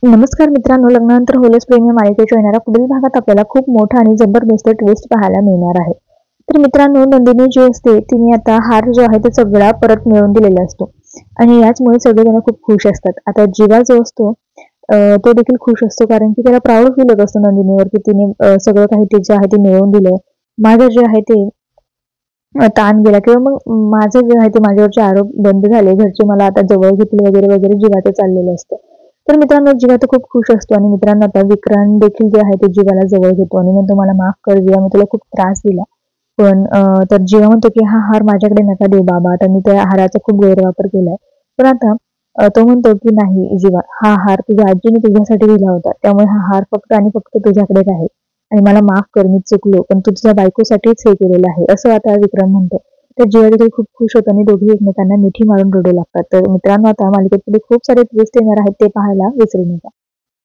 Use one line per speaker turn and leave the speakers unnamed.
नमस्कार मित्रांनो, लग्नानंतर होलच प्रेम या मालिकेच्या येणाऱ्या पुढील भागात आपल्याला खूप मोठा आणि जबरदस्त ट्विस्ट पाहायला मिळणार आहे. तर मित्रांनो, नंदिनी जी असते तिने आता हार जो आहे तो सगळा परत मिळवून दिलेला असतो आणि याचमुळे सगळेजण खूप खुश असतात. आता जीवा जो असतो तो देखील खुश असतो, कारण की त्याला प्राऊड फील होत असतो नंदिनीवर, की तिने सगळं काही तिचे आहे ते मिळवून दिलंय. माझं जे आहे ते ताण गेला किंवा मग माझं जे आहे ते माझ्यावरचे आरोप बंद झाले. घरचे मला आता जवळ घेतले वगैरे, वगैरे जीवाचं चाललेलं असतं. तर मित्रांनो, जीवा तर खूप खुश असतो आणि मित्रांनो आता विक्रांत देखील जे आहे ते जीवाला जवळ घेतो आणि म्हणतो, "मला माफ कर जीवा, मी तुला खूप त्रास दिला." पण तर जीवा म्हणतो, की "हा हार माझ्याकडे नका देऊ बाबा, आता मी त्या हाराचा खूप गैरवापर केलाय." पण आता तो म्हणतो, की "नाही जीवा, हा हार तुझ्या आजीने तुझ्यासाठी दिला होता. त्यामुळे हा हार फक्त आणि फक्त तुझ्याकडे राहील. आणि मला माफ कर, मी चुकलो, पण तू तुझ्या बायकोसाठीच हे केलेलं आहे." असं आता विक्रम म्हणतो. तर जीवा देखील खूप खुश होतो आणि दोघेही एकमेकांना मिठी मारून रडू लागतात. तर मित्रांनो, आता मालिकेत पुढे खूप सारे ट्विस्ट येणार आहेत, ते पाहायला विसरू नका.